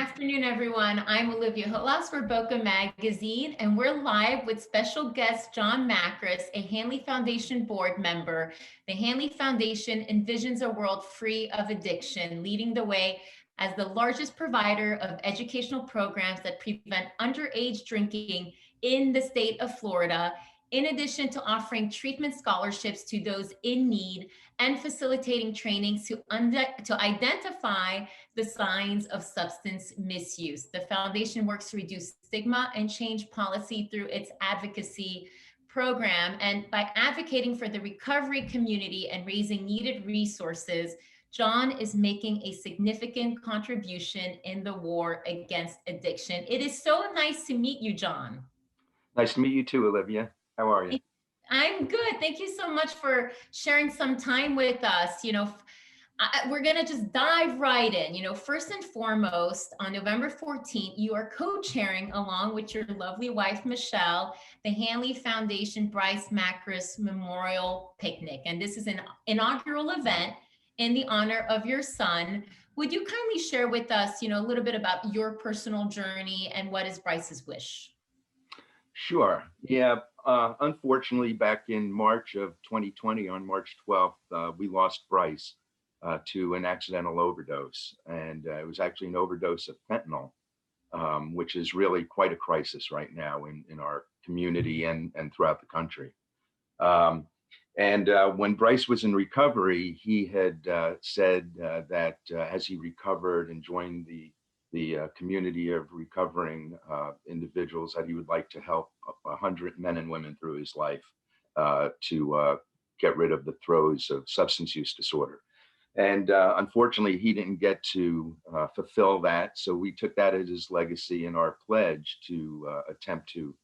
afternoon, everyone. I'm Olivia Hollaus for Boca Magazine, and we're live with special guest John Makris, a Hanley Foundation board member. The Hanley Foundation envisions a world free of addiction, leading the way as the largest provider of educational programs that prevent underage drinking in the state of Florida, in addition to offering treatment scholarships to those in need and facilitating trainings to identify the signs of substance misuse. The foundation works to reduce stigma and change policy through its advocacy program. And by advocating for the recovery community and raising needed resources, John is making a significant contribution in the war against addiction. It is so nice to meet you, John. Nice to meet you too, Olivia. How are you? I'm good. Thank you so much for sharing some time with us. We're going to just dive right in. First and foremost, on November 14th, you are co-chairing along with your lovely wife, Michelle, the Hanley Foundation Bryce Makris Memorial Picnic. And this is an inaugural event in the honor of your son. Would you kindly share with us, a little bit about your personal journey and what is Bryce's wish? Sure. Yeah. Unfortunately, back in March of 2020, on March 12th, we lost Brice to an accidental overdose. And it was actually an overdose of fentanyl, which is really quite a crisis right now in our community and throughout the country. When Brice was in recovery, he had said that as he recovered and joined the community of recovering individuals, that he would like to help 100 men and women through his life to get rid of the throes of substance use disorder. And unfortunately, he didn't get to fulfill that. So we took that as his legacy and our pledge to attempt to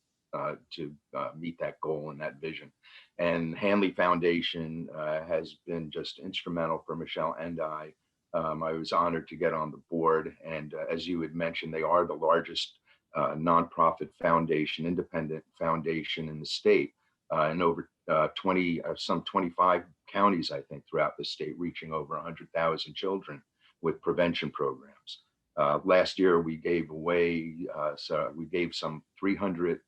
meet that goal and that vision. And Hanley Foundation has been just instrumental for Michelle and I. I was honored to get on the board, and as you had mentioned, they are the largest nonprofit foundation, independent foundation in the state, in over some 25 counties, I think, throughout the state, reaching over 100,000 children with prevention programs. Last year, we gave away, some 300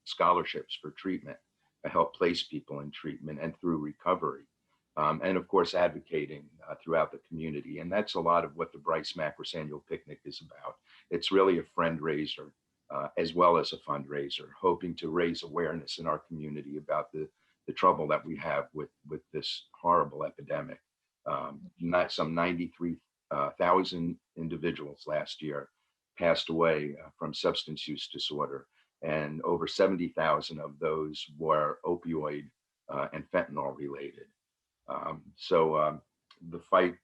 scholarships for treatment to help place people in treatment and through recovery. And of course, advocating throughout the community. And that's a lot of what the Bryce Makris Annual Picnic is about. It's really a fundraiser as well as a fundraiser, hoping to raise awareness in our community about the trouble that we have with this horrible epidemic. Some 93,000 individuals last year passed away from substance use disorder, and over 70,000 of those were opioid and fentanyl related. So the fight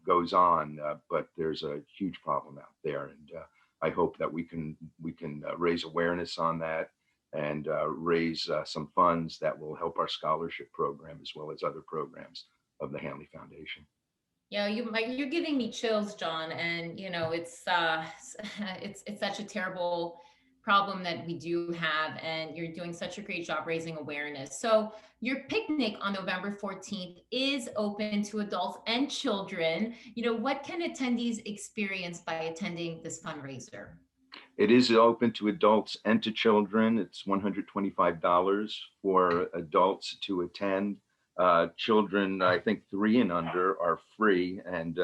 goes on, but there's a huge problem out there, and I hope that we can raise awareness on that and raise some funds that will help our scholarship program as well as other programs of the Hanley Foundation. Yeah, you're giving me chills, John, and it's such a terrible problem that we do have, and you're doing such a great job raising awareness. So your picnic on November 14th is open to adults and children. What can attendees experience by attending this fundraiser? It is open to adults and to children. It's $125 for adults to attend. Children, I think 3 and under, are free, and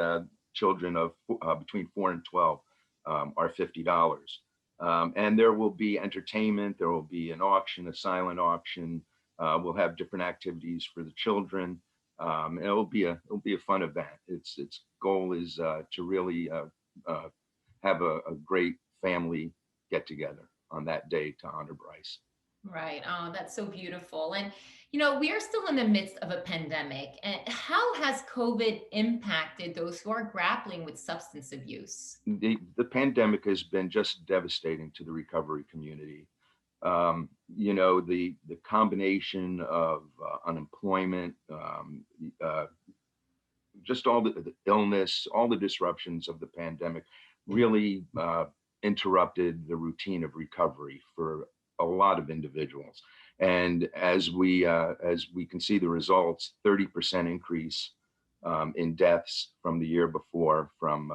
children of between 4 and 12 are $50. And there will be entertainment. There will be an auction, a silent auction. We'll have different activities for the children. It'll be a fun event. Its goal is to really have a great family get together on that day to honor Brice. Right. Oh, that's so beautiful. And, we are still in the midst of a pandemic. And how has COVID impacted those who are grappling with substance abuse? The pandemic has been just devastating to the recovery community. The combination of unemployment, just all the illness, all the disruptions of the pandemic really interrupted the routine of recovery for a lot of individuals. And as we can see the results, 30% increase in deaths from the year before from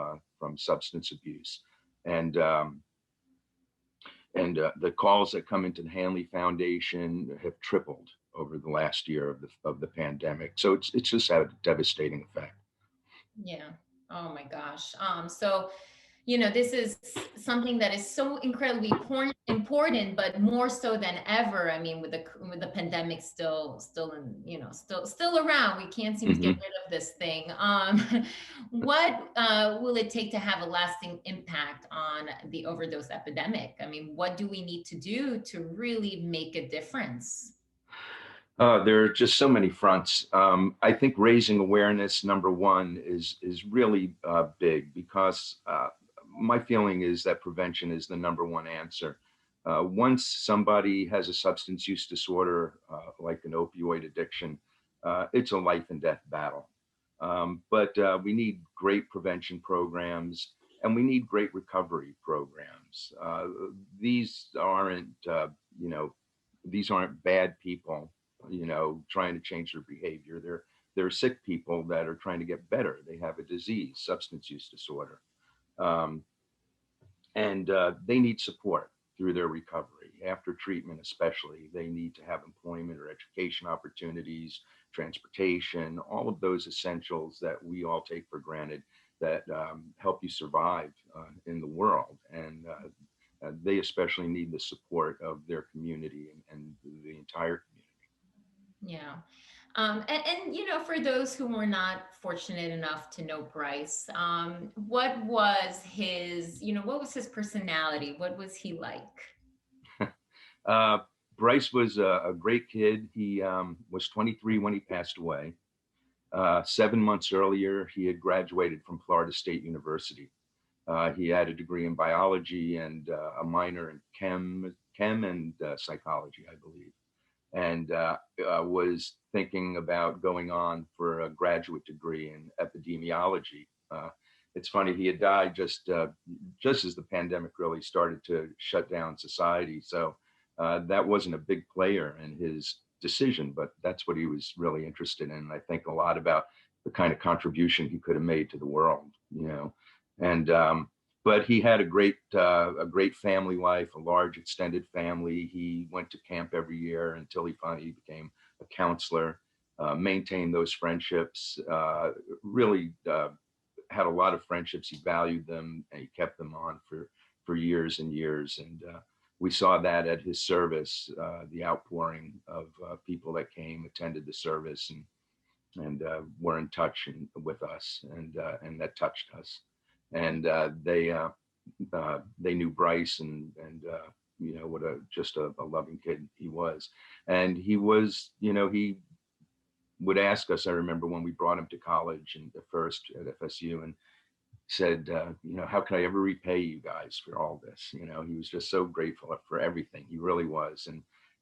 substance abuse. and the calls that come into the Hanley Foundation have tripled over the last year of the pandemic. So it's just had a devastating effect. Yeah. Oh my gosh. So, this is something that is so incredibly important, but more so than ever. I mean, with the pandemic still in, still around, we can't seem to get Mhm. rid of this thing. What will it take to have a lasting impact on the overdose epidemic? I mean, what do we need to do to really make a difference? There are just so many fronts. I think raising awareness, number one, is really big, because my feeling is that prevention is the number one answer. Once somebody has a substance use disorder, like an opioid addiction, it's a life and death battle. But we need great prevention programs, and we need great recovery programs. These aren't, these aren't bad people, trying to change their behavior. They're sick people that are trying to get better. They have a disease, substance use disorder, um, and they need support through their recovery. After treatment, especially, they need to have employment or education opportunities, transportation, all of those essentials that we all take for granted, that help you survive in the world. And they especially need the support of their community, and the entire community. Yeah. For those who were not fortunate enough to know Bryce, what was his personality? What was he like? Uh, Bryce was a great kid. He was 23 when he passed away. 7 months earlier, he had graduated from Florida State University. He had a degree in biology and a minor in chem and psychology, I believe, and was thinking about going on for a graduate degree in epidemiology. It's funny, he had died just as the pandemic really started to shut down society. So that wasn't a big player in his decision, but that's what he was really interested in. I think a lot about the kind of contribution he could have made to the world, and but he had a great family life, a large extended family. He went to camp every year until he finally became a counselor. Maintained those friendships. Really had a lot of friendships. He valued them, and he kept them on for years and years. And we saw that at his service, the outpouring of people that came, attended the service, and were in touch with us, and that touched us. And they knew Brice, and what just a loving kid he was. And he was, he would ask us. I remember when we brought him to college and at first at FSU, and said, how can I ever repay you guys for all this? He was just so grateful for everything. He really was.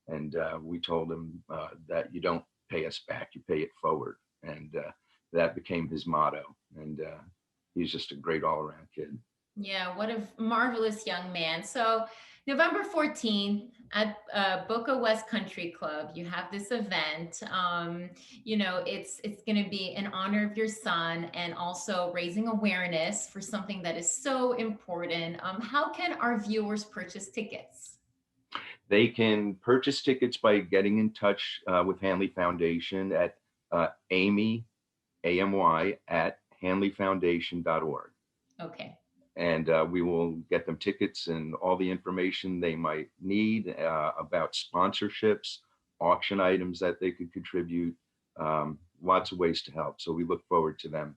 And we told him that you don't pay us back, you pay it forward. And that became his motto. And he's just a great all around kid. Yeah, what a marvelous young man. So, November 14th at Boca West Country Club, you have this event. It's going to be in honor of your son, and also raising awareness for something that is so important. How can our viewers purchase tickets? They can purchase tickets by getting in touch with Hanley Foundation at Amy, AMY, at hanleyfoundation.org. Okay. And we will get them tickets and all the information they might need about sponsorships, auction items that they could contribute, lots of ways to help. So we look forward to them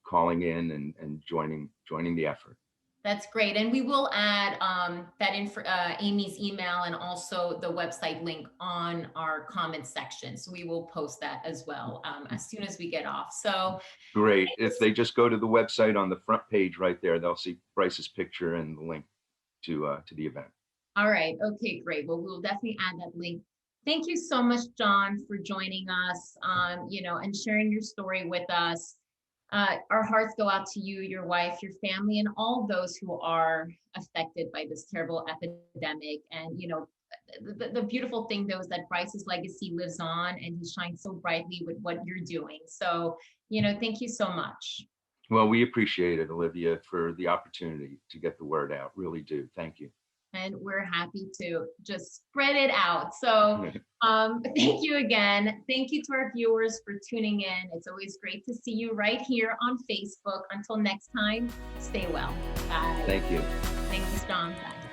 calling in and joining the effort. That's great. And we will add Amy's email and also the website link on our comment section. So we will post that as well as soon as we get off. So great. If they just go to the website, on the front page right there, they'll see Bryce's picture and the link to the event. All right. Okay, great. Well, we'll definitely add that link. Thank you so much, John, for joining us, and sharing your story with us. Our hearts go out to you, your wife, your family, and all those who are affected by this terrible epidemic. And, the beautiful thing, though, is that Bryce's legacy lives on, and he shines so brightly with what you're doing. So, thank you so much. Well, we appreciate it, Olivia, for the opportunity to get the word out. Really do. Thank you. And we're happy to just spread it out. So thank you again. Thank you to our viewers for tuning in. It's always great to see you right here on Facebook. Until next time, stay well. Bye. Thank you. Thank you, John. Bye.